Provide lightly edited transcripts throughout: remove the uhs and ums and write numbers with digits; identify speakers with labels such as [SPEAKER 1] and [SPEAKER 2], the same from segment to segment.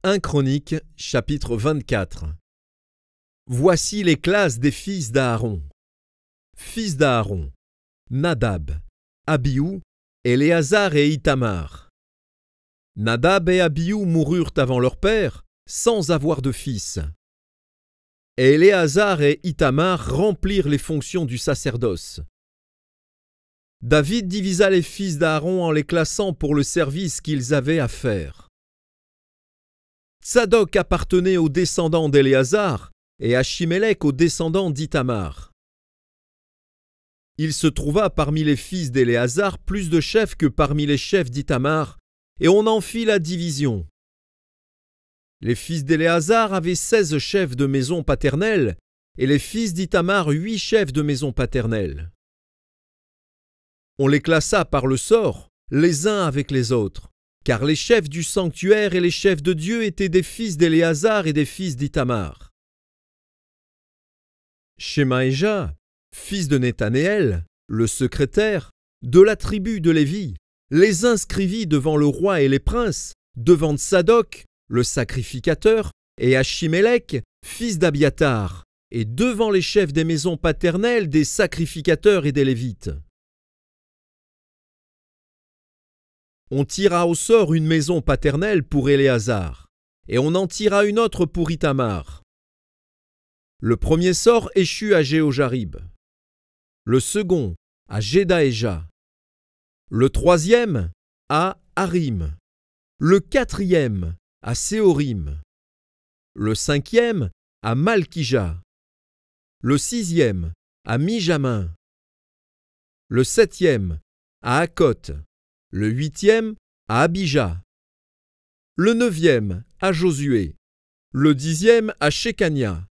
[SPEAKER 1] 1 Chroniques, chapitre 24. Voici les classes des fils d'Aaron. Fils d'Aaron: Nadab, Abihu, Éléazar et Ithamar. Nadab et Abihu moururent avant leur père, sans avoir de fils. Et Éléazar et Ithamar remplirent les fonctions du sacerdoce. David divisa les fils d'Aaron en les classant pour le service qu'ils avaient à faire. Tsadok appartenait aux descendants d'Éléazar et Achimélec aux descendants d'Ithamar. Il se trouva parmi les fils d'Éléazar plus de chefs que parmi les chefs d'Ithamar, et on en fit la division. Les fils d'Éléazar avaient 16 chefs de maison paternelle, et les fils d'Ithamar 8 chefs de maison paternelle. On les classa par le sort, les uns avec les autres, car les chefs du sanctuaire et les chefs de Dieu étaient des fils d'Éléazar et des fils d'Ithamar. Shemaéja, fils de Nethanéel, le secrétaire, de la tribu de Lévi, les inscrivit devant le roi et les princes, devant Tsadok, le sacrificateur, et Achimélec, fils d'Abiatar, et devant les chefs des maisons paternelles des sacrificateurs et des Lévites. On tira au sort une maison paternelle pour Éléazar, et on en tira une autre pour Ithamar. Le premier sort échut à Jéhojarib, le second à Jedaéja, le troisième à Harim, le quatrième à Séorim, le cinquième à Malkija, le sixième à Mijamin, le septième à Akot, le huitième à Abija, le neuvième à Josué, le dixième à Shekania,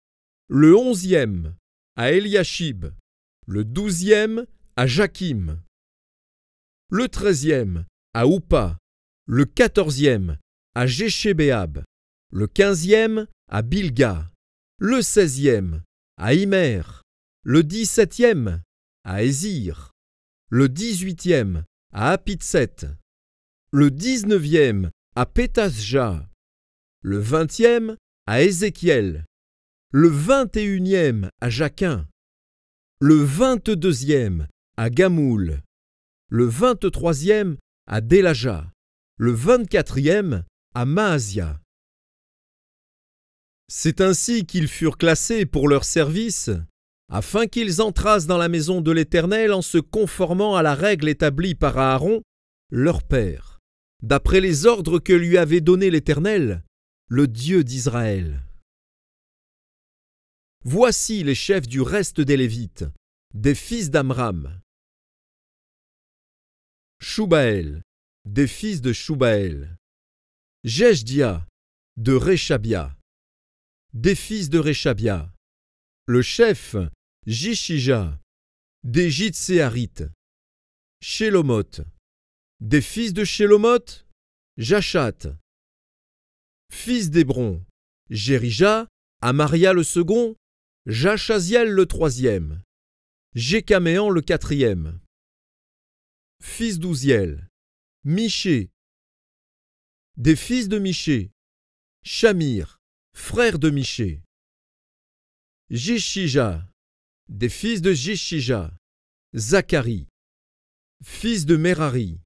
[SPEAKER 1] le onzième à Eliashib, le douzième à Jakim, le treizième à Oupa, le quatorzième à Jéchébéab, le quinzième à Bilga, le seizième à Immer, le dix-septième à Ézir, le dix-huitième à Apitset, le dix-neuvième à Pétasja, le vingtième à Ézéchiel, le vingt-et-unième à Jaquin, le vingt-deuxième à Gamoul, le vingt-troisième à Délaja, le vingt-quatrième à Maasia. C'est ainsi qu'ils furent classés pour leur service, afin qu'ils entrassent dans la maison de l'Éternel en se conformant à la règle établie par Aaron, leur père, d'après les ordres que lui avait donnés l'Éternel, le Dieu d'Israël. Voici les chefs du reste des Lévites, des fils d'Amram. Shubaël, des fils de Shubaël. Jeshdia, de Réchabia, des fils de Réchabia. Le chef, Jishija, des Jitséarites. Shélomoth, des fils de Shélomoth, Jachat. Fils d'Hébron, Jérija, Amaria le second, Jachaziel le troisième, Jécaméan le quatrième. Fils d'Ouziel, Miché. Des fils de Miché, Shamir, frère de Miché. Jishija, des fils de Jishija, Zacharie. Fils de Merari,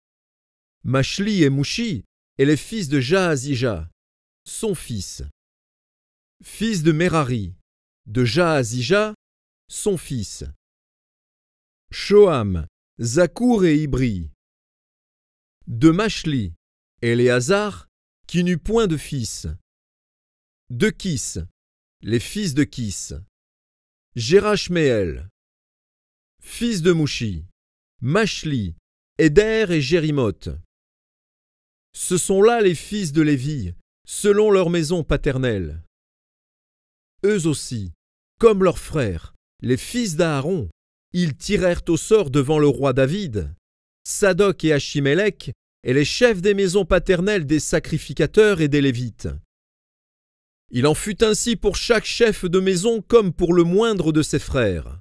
[SPEAKER 1] Machli et Mouchi, et les fils de Jaazija, son fils. Fils de Merari, de Jaazija, son fils. Shoham, Zakour et Ibri. De Machli, Éléazar, qui n'eut point de fils. De Kis, les fils de Kis. Jérachméel. Fils de Mouchi, Machli, Éder et Jérimoth. Ce sont là les fils de Lévi, selon leur maison paternelle. Eux aussi, comme leurs frères, les fils d'Aaron, ils tirèrent au sort devant le roi David, Tsadok et Achimélec, et les chefs des maisons paternelles des sacrificateurs et des Lévites. Il en fut ainsi pour chaque chef de maison comme pour le moindre de ses frères.